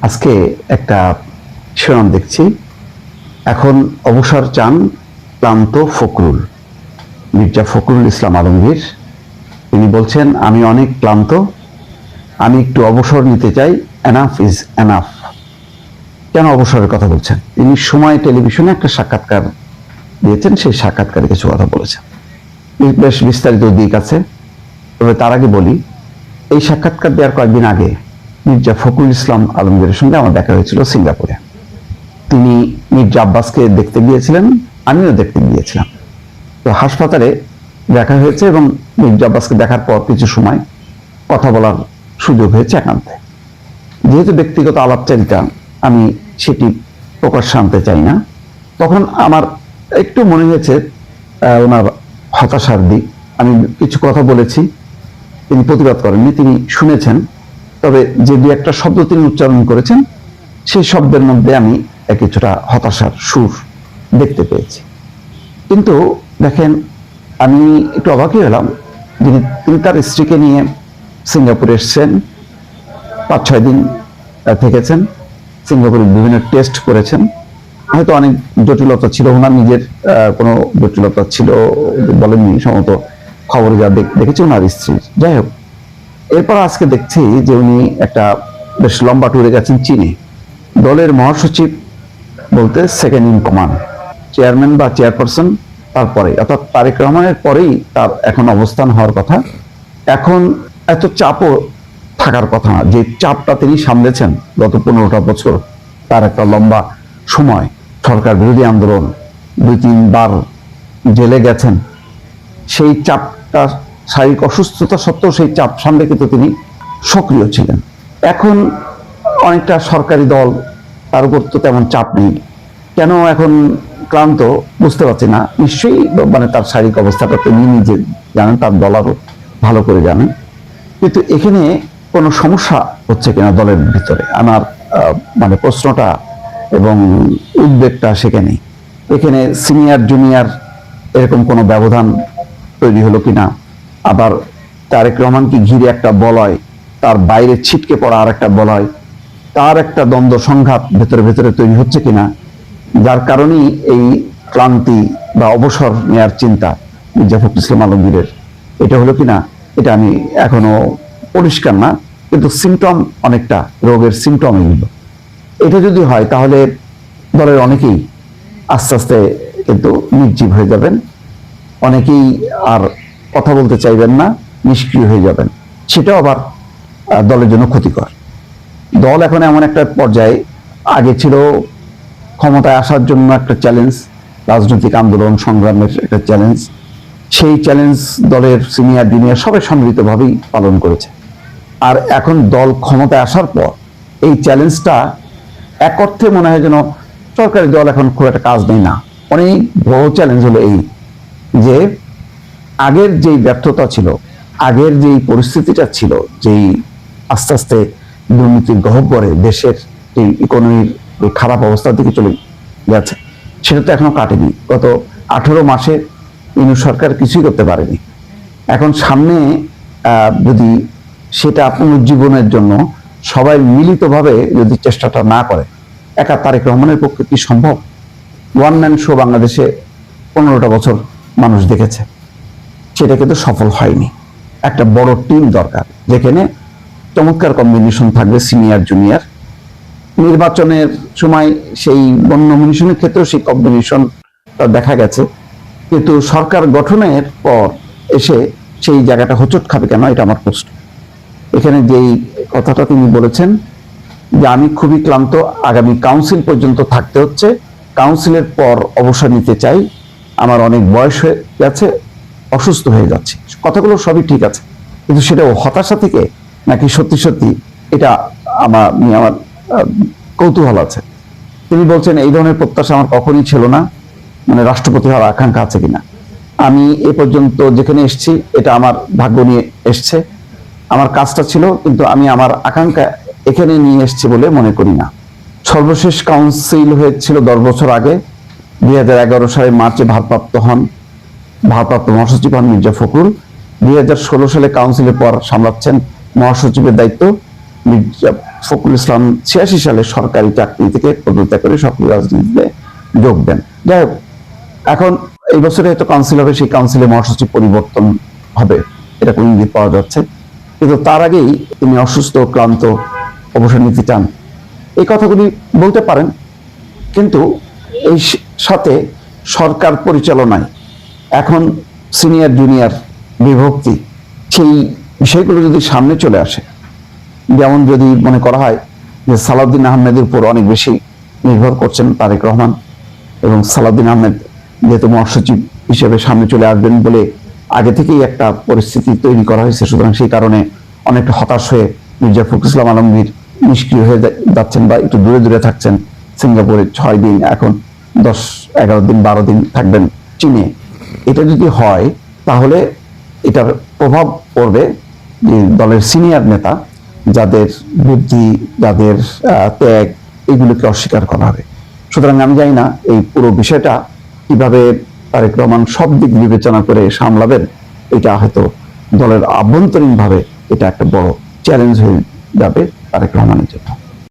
আজকে একটা শিরোনাম দেখছি, এখন অবসর চান ক্লান্ত ফখরুল। মির্জা ফখরুল ইসলাম আলমগীর তিনি বলছেন, আমি অনেক ক্লান্ত, আমি একটু অবসর নিতে চাই, এনাফ ইজ এনাফ। কেন অবসরের কথা বলছেন? তিনি সময় টেলিভিশনে একটা সাক্ষাৎকার দিয়েছেন, সেই সাক্ষাৎকারে কিছু কথা বলেছেন, বেশ বিস্তারিত দিক আছে। তবে তার আগে বলি, এই সাক্ষাৎকার দেওয়ার কয়েকদিন আগে মির্জা ফখরুল ইসলাম আলমগীরের সঙ্গে আমার দেখা হয়েছিল সিঙ্গাপুরে। তিনি মির্জা আব্বাসকে দেখতে গিয়েছিলেন, আমিও দেখতে গিয়েছিলাম। তো হাসপাতালে দেখা হয়েছে এবং মির্জা আব্বাসকে দেখার পর কিছু সময় কথা বলার সুযোগ হয়েছে একান্তে। যেহেতু ব্যক্তিগত আলাপচারিতা, আমি সেটি প্রকাশ্যে আনতে চাই না। তখন আমার একটু মনে হয়েছে ওনার হতাশার দিক। আমি কিছু কথা বলেছি, তিনি প্রতিবাদ করেননি, তিনি শুনেছেন। তবে যে দু একটা শব্দ তিনি উচ্চারণ করেছেন, সেই শব্দের মধ্যে আমি কিছুটা হতাশার সুর দেখতে পেয়েছি। কিন্তু দেখেন, আমি একটু অবাকই হলাম, তিনি তার স্ত্রীকে নিয়ে সিঙ্গাপুরে এসছেন, 5-6 দিন থেকেছেন, সিঙ্গাপুরে বিভিন্ন টেস্ট করেছেন। হয়তো অনেক জটিলতা ছিল, ওনার নিজের কোনো জটিলতা ছিল বলেননি, সম্ভবত খবরে যা দেখেছি ওনার স্ত্রীর। যাই হোক, এরপর আজকে দেখছি যে উনি একটা বেশ লম্বা ট্যুরে গেছেন চীনে। দলের মহাসচিব বলতে সেকেন্ড ইন কমান্ড, চেয়ারম্যান বা চেয়ারপারসন তারপরে, অর্থাৎ তারেক রহমানের পরেই তার এখন অবস্থান হওয়ার কথা। এখন এত চাপও থাকার কথা না, যে চাপটা তিনি সামলেছেন গত 15টা বছর, তার একটা লম্বা সময়, সরকার বিরোধী আন্দোলন, 2-3 বার জেলে গেছেন, সেই চাপটা, শারীরিক অসুস্থতা সত্ত্বেও সেই চাপ সামলে কিন্তু তিনি সক্রিয় ছিলেন। এখন অনেকটা সরকারি দল, তার উপর তো তেমন চাপ নেই। কেন এখন ক্লান্ত বুঝতে পারছি না। নিশ্চয়ই তার শারীরিক অবস্থাটা তিনি নিজে জানেন, তার দল আরও ভালো করে জানেন। কিন্তু এখানে কোনো সমস্যা হচ্ছে কিনা দলের ভিতরে, আমার প্রশ্নটা এবং উদ্বেগটা সেখানেই। এখানে সিনিয়র জুনিয়র এরকম কোনো ব্যবধান তৈরি হলো কিনা, আবার তারেক রহমানকে ঘিরে একটা বলয়, তার বাইরে ছিটকে পড়া আর একটা বলয়, তার একটা দ্বন্দ্ব সংঘাত ভেতরে ভেতরে তৈরি হচ্ছে কিনা, যার কারণেই এই ক্লান্তি বা অবসর নেয়ার চিন্তা মির্জা ফখরুল ইসলাম আলমগীরের, এটা হলো কিনা এটা আমি এখনো পরিষ্কার না। কিন্তু সিমটম, অনেকটা রোগের সিমটম এগুলো। এটা যদি হয় তাহলে দলের অনেকেই আস্তে আস্তে কিন্তু নির্জীব হয়ে যাবেন, অনেকেই আর কথা বলতে চাইবেন না, নিষ্ক্রিয় হয়ে যাবেন। সেটাও আবার দলের জন্য ক্ষতিকর। দল এখন এমন একটা পর্যায়ে, আগে ছিল ক্ষমতায় আসার জন্য একটা চ্যালেঞ্জ, রাজনৈতিক আন্দোলন সংগ্রামের একটা চ্যালেঞ্জ। সেই চ্যালেঞ্জ দলের সিনিয়র জুনিয়র সবাই সম্মিলিতভাবেই পালন করেছে। আর এখন দল ক্ষমতায় আসার পর এই চ্যালেঞ্জটা এক অর্থে মনে হয় যেন সরকারি দল এখন খুব একটা কাজ নেই না। অনেক বড় চ্যালেঞ্জ হলো এই যে, আগের যেই ব্যর্থতা ছিল, আগের যেই পরিস্থিতিটা ছিল, যেই আস্তে আস্তে দুর্নীতির গহ্বরে দেশের এই ইকোনমির খারাপ অবস্থার দিকে চলে গেছে, সেটা তো এখনো কাটেনি। গত 18 মাসে ইউনূস সরকার কিছুই করতে পারেনি। এখন সামনে যদি সেটা পুনরুজ্জীবনের জন্য সবাই মিলিতভাবে যদি চেষ্টাটা না করে, একা তারেক রহমানের পক্ষে কি সম্ভব? ওয়ান ম্যান শো বাংলাদেশে 15টা বছর মানুষ দেখেছে, সেটা কিন্তু সফল হয়নি। একটা বড় টিম দরকার, যেখানে চমৎকার কম্বিনেশন থাকবে সিনিয়র জুনিয়র। নির্বাচনের সময় সেই নমিনেশনের ক্ষেত্রেও সেই কম্বিনেশনটা দেখা গেছে, কিন্তু সরকার গঠনের পর এসে সেই জায়গাটা হোঁচট খাবে কেন, এটা আমার প্রশ্ন। এখানে যেই কথাটা তিনি বলেছেন যে, আমি খুবই ক্লান্ত, আগামী কাউন্সিল পর্যন্ত থাকতে হচ্ছে, কাউন্সিলের পর অবসর নিতে চাই, আমার অনেক বয়স হয়ে গেছে, অসুস্থ হয়ে যাচ্ছে। কথাগুলো সবই ঠিক আছে, কিন্তু সেটা হতাশা থেকে নাকি সত্যি সত্যি, এটা আমার কৌতূহল আছে। তিনি বলছেন, এই ধরনের প্রত্যাশা আমার কখনই ছিল না, রাষ্ট্রপতি হওয়ার আকাঙ্ক্ষা আছে কিনা। আমি এ পর্যন্ত যেখানে এসেছি, এটা আমার ভাগ্য নিয়ে এসছে, আমার কাজটা ছিল, কিন্তু আমি আমার আকাঙ্ক্ষা এখানে নিয়ে এসছি বলে মনে করি না। সর্বশেষ কাউন্সিল হয়েছিল 10 বছর আগে, 2011 সালে মার্চে ভারপ্রাপ্ত মহাসচিব হন মির্জা ফখরুল। 2016 সালে কাউন্সিলের পর সামলাচ্ছেন মহাসচিবের দায়িত্ব মির্জা ফখরুল ইসলাম 86 সালে সরকারি চাকরি থেকে পদত্যাগ করে সক্রিয় রাজনীতিতে যোগ দেন। যাই হোক, এখন এই বছরে হয়তো কাউন্সিল হবে, সেই কাউন্সিলে মহাসচিব পরিবর্তন হবে, এটা কোন ইঙ্গিত পাওয়া যাচ্ছে। কিন্তু তার আগেই তিনি অসুস্থ, ক্লান্ত, অবসর নিতে চান, এই কথাগুলি বলতে পারেন। কিন্তু এই সাথে সরকার পরিচালনায় এখন সিনিয়র জুনিয়র বিভক্তি, সেই বিষয়গুলো যদি সামনে চলে আসে, যেমন যদি মনে করা হয় যে সালাউদ্দিন আহমেদের উপর অনেক বেশি নির্ভর করছেন তারেক রহমান, এবং সালাউদ্দিন আহমেদ যেহেতু মহাসচিব হিসেবে সামনে চলে আসবেন বলে আগে থেকেই একটা পরিস্থিতি তৈরি করা হয়েছে, সুতরাং সেই কারণে অনেকটা হতাশ হয়ে মির্জা ফখরুল ইসলাম আলমগীর নিষ্ক্রিয় হয়ে যাচ্ছেন বা একটু দূরে দূরে থাকছেন। সিঙ্গাপুরে 6 দিন, এখন 10, 11 দিন, 12 দিন থাকবেন চীনে। এটা যদি হয় তাহলে এটার প্রভাব পড়বে যে দলের সিনিয়র নেতা যাদের বুদ্ধি, যাদের ত্যাগ, এগুলোকে অস্বীকার করা হবে। সুতরাং আমি জানি না এই পুরো বিষয়টা কিভাবে তারেক রহমান সব দিক বিবেচনা করে সামলাবেন। এটা হয়তো দলের আভ্যন্তরীণ ভাবে এটা একটা বড় চ্যালেঞ্জ হয়ে যাবে তারেক রহমানের জন্য।